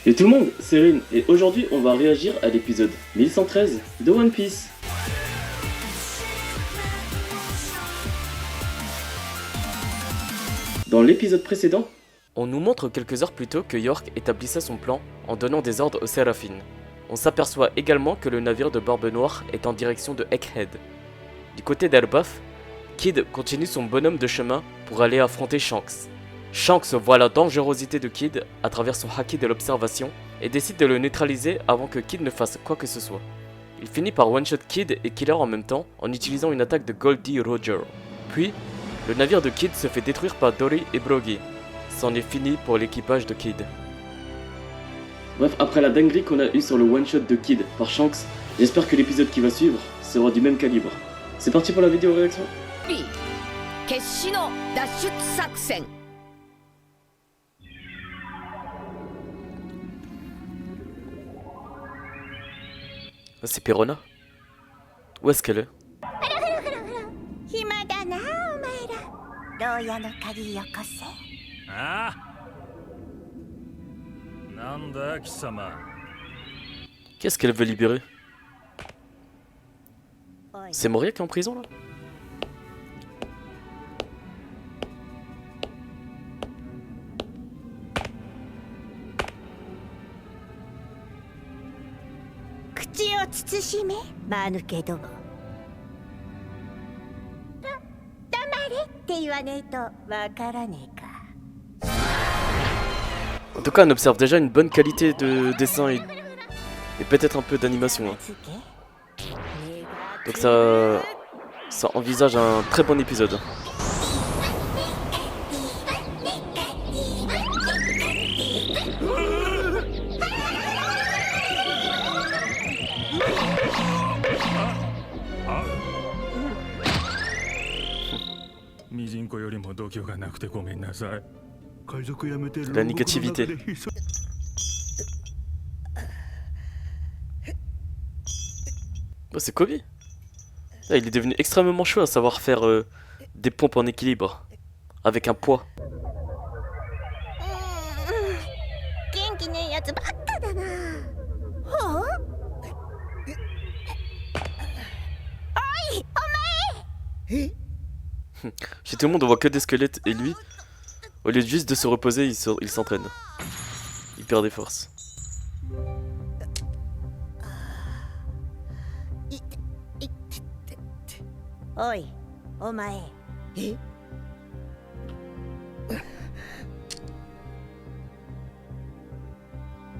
Et tout le monde, c'est Rin, et aujourd'hui on va réagir à l'épisode 1113 de One Piece. Dans l'épisode précédent, on nous montre quelques heures plus tôt que York établissait son plan en donnant des ordres aux Séraphines. On s'aperçoit également que le navire de Barbe Noire est en direction de Egghead. Du côté d'Elbaf, Kid continue son bonhomme de chemin pour aller affronter Shanks. Shanks voit la dangerosité de Kid à travers son haki de l'observation et décide de le neutraliser avant que Kid ne fasse quoi que ce soit. Il finit par one-shot Kid et Killer en même temps en utilisant une attaque de Goldie Roger. Puis, le navire de Kid se fait détruire par Dory et Brogy. C'en est fini pour l'équipage de Kid. Bref, après la dinguerie qu'on a eue sur le one-shot de Kid par Shanks, j'espère que l'épisode qui va suivre sera du même calibre. C'est parti pour la vidéo réaction. Ah, c'est Perona. Où est-ce qu'elle est? 暇だなお前ら。牢屋の鍵よこせ。ああ。なんだ貴様。 Qu'est-ce qu'elle veut libérer? C'est Moria qui est en prison là?口を慎め、マヌケども。黙れって言わねえとわからねえか。 En tout cas, on observe déjà une bonne qualité de dessin et peut-être un peu d'animation. Hein. Donc ça envisage un très bon épisode. La négativité. Oh, c'est Kobe. Là, il est devenu extrêmement chaud à savoir faire des pompes en équilibre. Avec un poids. 元気ねえやつばっかだな。はあ？おい、お前！ Chez tout le monde, on voit que des squelettes et lui, au lieu juste de se reposer, il s'entraîne. Il perd des forces. おい、お前。え？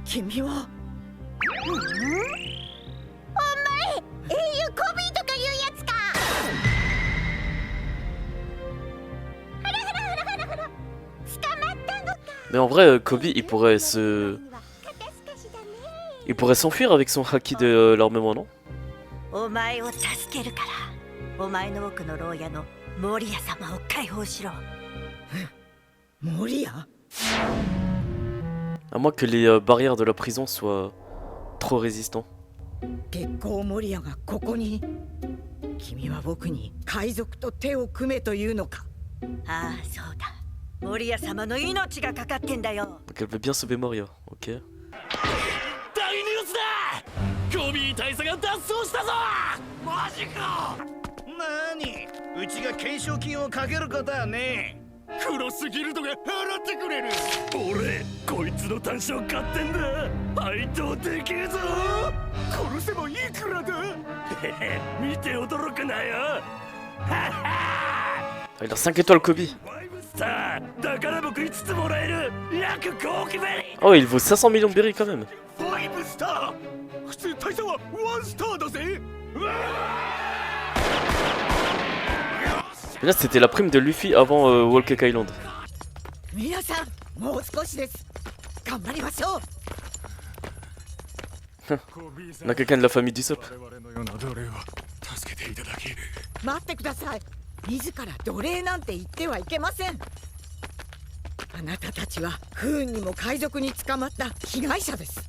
君は？お前、英雄コビーとかいうやつか。Mais en vrai, Kobe, il pourrait s'enfuir avec son haki de l'armement, non? お前を助けるから、お前の奥の牢屋のモリア様を解放しろ。モリア？ À moins que les barrières de la prison soient trop résistants. 月光モリアがここに。君は僕に海賊と手を組めというのか。ああ、そうだ。モリア様の命がかかってんだよ。 Donc elle veut bien sauver Moria, ok. 大ニュースだ。コビー大佐が脱走したぞ。マジか。なに、うちが懸賞金をかけることはねえ。クロスギルドが払ってくれる。俺、こいつの単勝買ってんだ。配当でけえぞ。殺せばいくらだ。見て驚くなよ。Ah, il a 5 étoiles Kobe. Oh, il vaut 500 millions de berries quand même. Et là, c'était la prime de Luffy avant Whole Cake Island. On a quelqu'un de la famille du Sop. 待ってください。自ら奴隷なんて言ってはいけません。あなたたちは不運にも海賊に捕まった被害者です。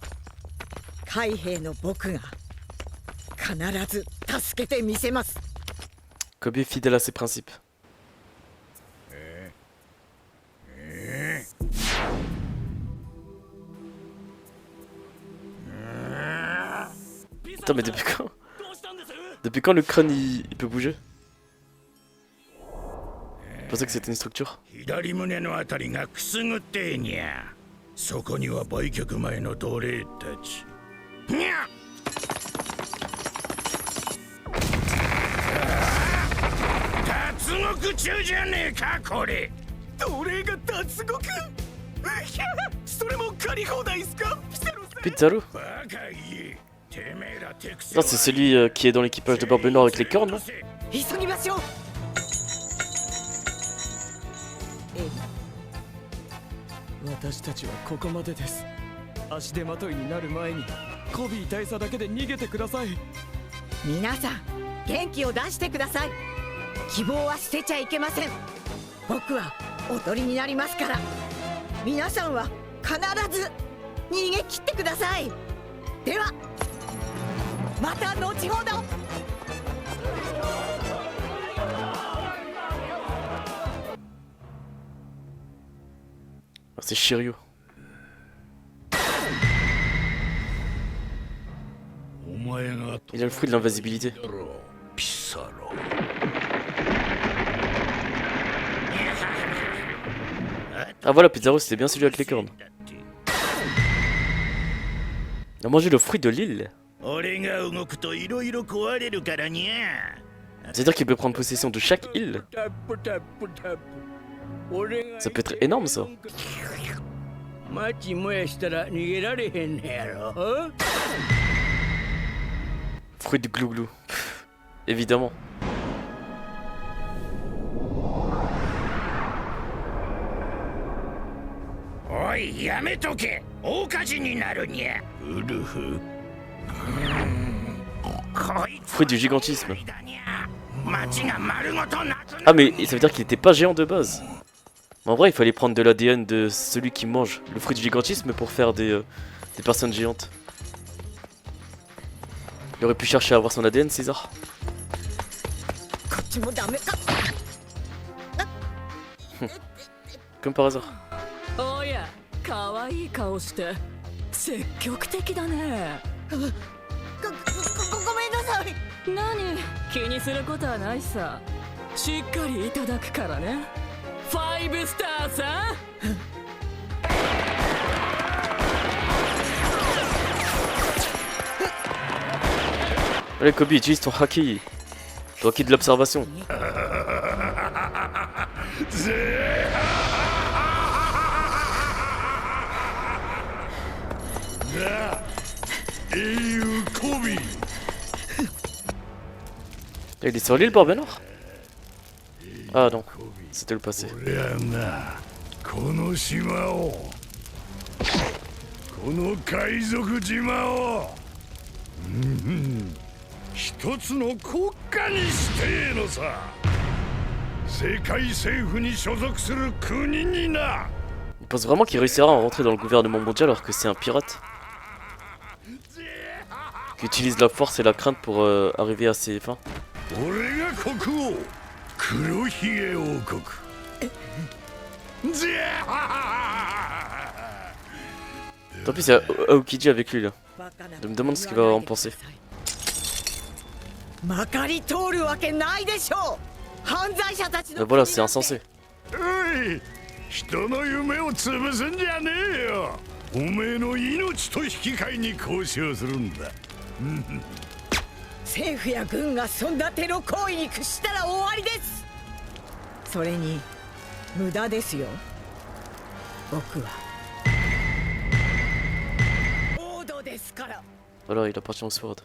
海兵の僕が必ず助けてみせます。 Kobe est fidèle à ses principes. Putain, mais depuis quand? Depuis quand le crâne il peut bouger? Je pensais que c'était une structure. 左胸のあたりがくすぐってにゃ。そこには売却前の奴隷たち。にゃ。脱獄中じゃねえかこれ。奴隷が脱獄？それも借り放題っすか？ Pizarro? バカ言え。てめえら手くそ。 Non, c'est celui qui est dans l'équipage de Barbe Noire avec les cornes, non? 急ぎましょう。私たちはここまでです。足手まといになる前にコビー大佐だけで逃げてください。皆さん元気を出してください。希望は捨てちゃいけません。僕はおとりになりますから、皆さんは必ず逃げ切ってください。ではまた後ほど。 C'est Shiryu. Il a le fruit de l'invisibilité. Ah voilà, Pizarro, c'était bien celui avec les cornes. Il a mangé le fruit de l'île. C'est-à-dire qu'il peut prendre possession de chaque île. Ça peut être énorme ça. Fruit de glouglou. Évidemment. Fruit du gigantisme. Ah mais ça veut dire qu'il était pas géant de base. En vrai il fallait prendre de l'ADN de celui qui mange le fruit du gigantisme pour faire des personnes géantes. Il aurait pu chercher à avoir son ADN, César. Comme par hasard. かわいい顔して積極的だね。ごめんなさい。何気にすることはないさ。しっかりいただくからね。5スターさ。Allez Kobe, utilise ton haki. Ton haki de l'observation. Il est sur l'île Barbe Noire? Ah non, c'était le passé. この島をこの海賊島を一つの国家にしてえのさ。世界政府に所属する国にな。 Il pense vraiment qu'il réussira à rentrer dans le gouvernement mondial alors que c'est un pirate qui utilise la force et la crainte pour arriver à ses fins. Tant pis, il y a Aokiji avec lui là. Je me demande ce qu'il va en penser. Voilà, c'est insensé. 人の夢を潰すんじゃねえよ。おめえの命と引き換えに交渉するんだ。政府や軍がそんなテロ行為に屈したら終わりです。それに無駄ですよ。僕はオードですから。Voilà, il appartient au Sword.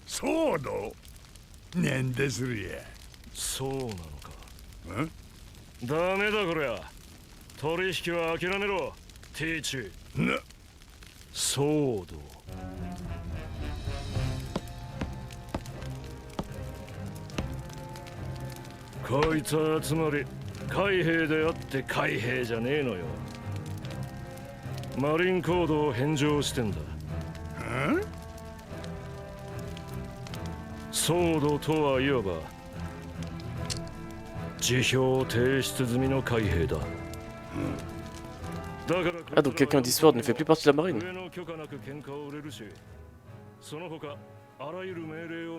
ソード？なんでするや。そうなのか。ダメだこりゃ。取引は諦めろ、ティーチ。な、ソード。こいつはつまり海兵であって海兵じゃねえのよ。マリンコードを返上してんだ。ソードとはいわば辞表提出済みの海兵だ。Ah donc quelqu'un d'Histoire ne fait plus partie de la marine.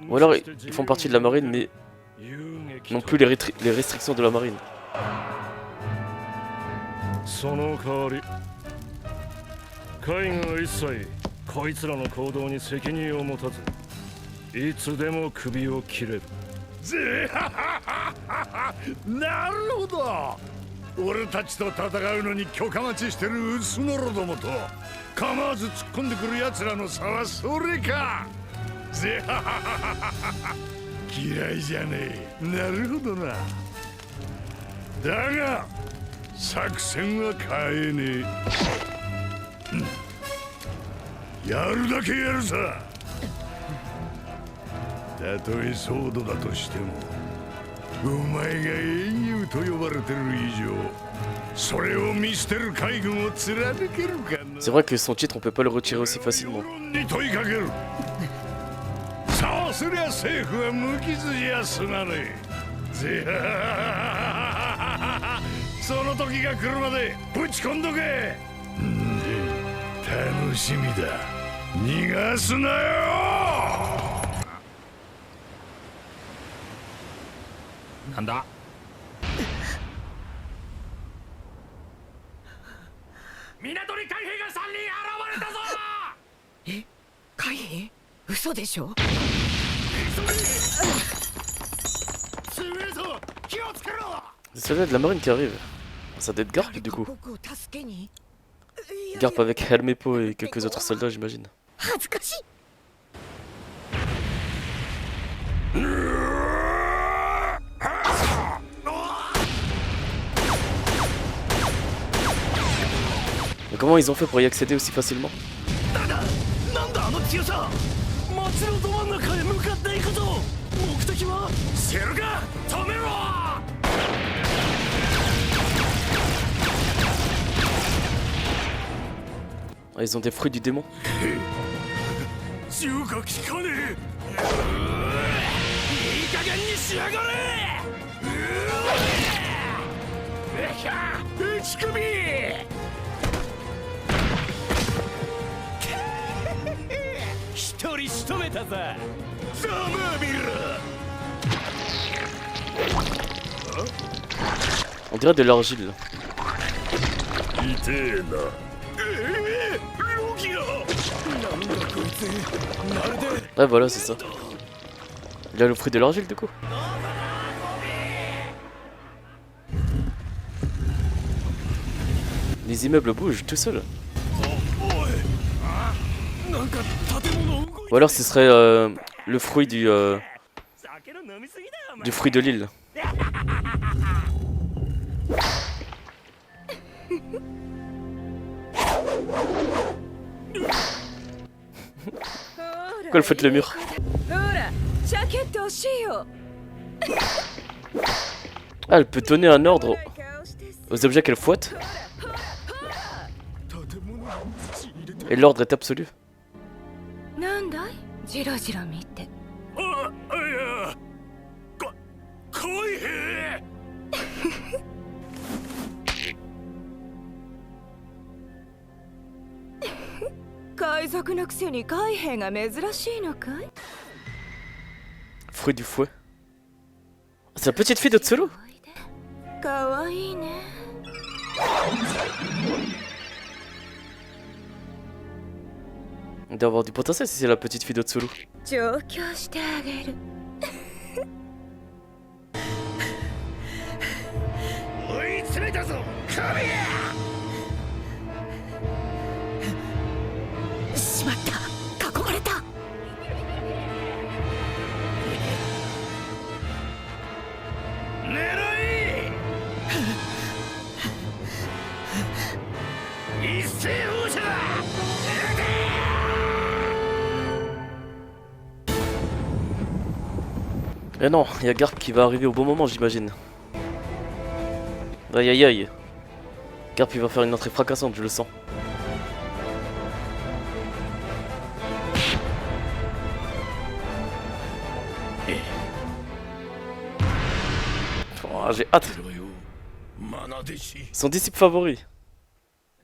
Ou alors ils font partie de la marine mais non plus les restrictions de la marine. その代わり海軍は一切こいつらの行動に責任を持たずいつでも首を切れる。なるほど。俺たちと戦うのに許可待ちしてる薄のろどもと構わず突っ込んでくる奴らの差はそれか。嫌いじゃねえ。なるほどな。だが作戦は変えねえ。やるだけやるさ。たとえソードだとしてもお前が英雄と呼ばれてる以上それを見捨てる海軍を貫けるかな。 C'est vrai que son titre on peut pas le retirer aussi facilement. に問いかける。そうすりゃ政府は無傷じゃ済まねえ。その時が来るまでぶち込んどけ。んで楽しみだ。逃がすなよ。なんだ。港に海兵が3人現れたぞ。え、海兵？嘘でしょ？ C'est celle-là de la marine qui arrive. Ça doit être Garp du coup. Garp avec Helmepo et quelques autres soldats j'imagine. Mais comment ils ont fait pour y accéder aussi facilement? Ah, ils ont des fruits du démon. On dirait de l'argile. Ouais voilà c'est ça. Il a le fruit de l'argile du coup. Les immeubles bougent tout seuls. Ou alors ce serait le fruit du fruit de l'île. Pourquoi elle fouette le mur? Ah, elle peut donner un ordre aux objets qu'elle fouette. Et l'ordre est absolu. Fruit du fouet. C'est la petite fille de Tsuru. Il doit avoir du potentiel si c'est la petite fille de Tsuru. Eh non, il y a Garp qui va arriver au bon moment j'imagine. Aïe aïe aïe. Garp il va faire une entrée fracassante, je le sens. Oh, j'ai hâte. Son disciple favori.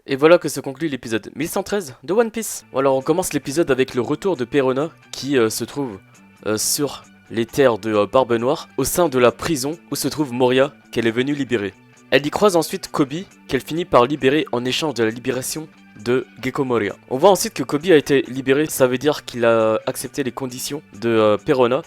Et voilà que se conclut l'épisode 1113 de One Piece. Alors on commence l'épisode avec le retour de Perona qui se trouve sur les terres de Barbe Noire au sein de la prison où se trouve Moria qu'elle est venue libérer. Elle y croise ensuite Koby qu'elle finit par libérer en échange de la libération de Gecko Moria. On voit ensuite que Koby a été libéré, ça veut dire qu'il a accepté les conditions de Perona,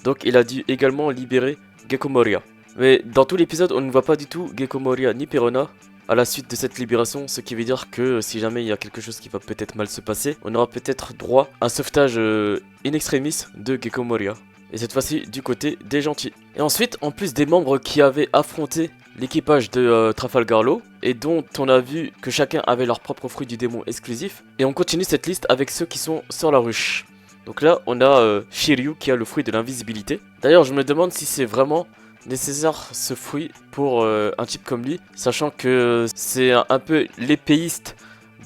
donc il a dû également libérer Gecko Moria. Mais dans tout l'épisode on ne voit pas du tout Gecko Moria ni Perona à la suite de cette libération, ce qui veut dire que si jamais il y a quelque chose qui va peut-être mal se passer, on aura peut-être droit à un sauvetage in extremis de Gecko Moria. Et cette fois-ci du côté des gentils. Et ensuite, en plus des membres qui avaient affronté l'équipage de Trafalgar Law, et dont on a vu que chacun avait leur propre fruit du démon exclusif, et on continue cette liste avec ceux qui sont sur la ruche. Donc là, on a Shiryu qui a le fruit de l'invisibilité. D'ailleurs, je me demande si c'est vraiment nécessaire ce fruit pour un type comme lui, sachant que c'est un peu l'épéiste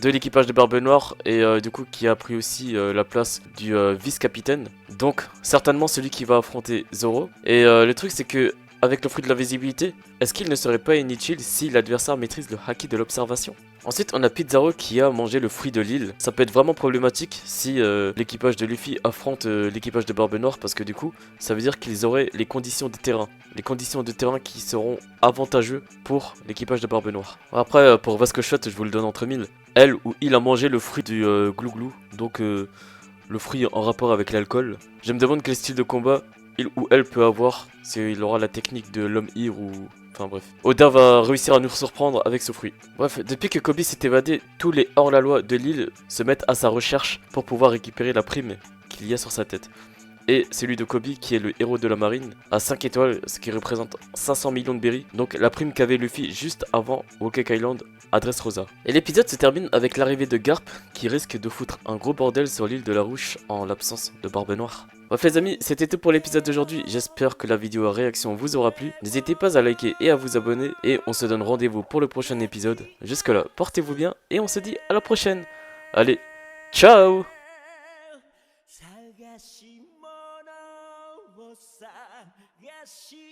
de l'équipage de Barbe Noire et du coup qui a pris aussi la place du vice-capitaine. Donc certainement celui qui va affronter Zoro. Et le truc c'est que avec le fruit de la visibilité, est-ce qu'il ne serait pas inutile si l'adversaire maîtrise le haki de l'observation? Ensuite on a Pizarro qui a mangé le fruit de l'île. Ça peut être vraiment problématique si l'équipage de Luffy affronte l'équipage de Barbe Noire, parce que du coup ça veut dire qu'ils auraient les conditions de terrain. Les conditions de terrain qui seront avantageux pour l'équipage de Barbe Noire. Après pour Vasco Shot je vous le donne entre mille. Elle ou il a mangé le fruit du glouglou, donc le fruit en rapport avec l'alcool. Je me demande quel style de combat il ou elle peut avoir, s'il aura la technique de l'homme ivre ou... Enfin bref. Oda va réussir à nous surprendre avec ce fruit. Bref, depuis que Koby s'est évadé, tous les hors-la-loi de l'île se mettent à sa recherche pour pouvoir récupérer la prime qu'il y a sur sa tête. Et celui de Koby, qui est le héros de la marine, à 5 étoiles, ce qui représente 500 millions de berries. Donc la prime qu'avait Luffy juste avant Whole Cake Island à Dressrosa. Et l'épisode se termine avec l'arrivée de Garp, qui risque de foutre un gros bordel sur l'île de la Ruche en l'absence de Barbe Noire. Bref les amis, c'était tout pour l'épisode d'aujourd'hui. J'espère que la vidéo à réaction vous aura plu. N'hésitez pas à liker et à vous abonner. Et on se donne rendez-vous pour le prochain épisode. Jusque là, portez-vous bien et on se dit à la prochaine. Allez, ciao! 探し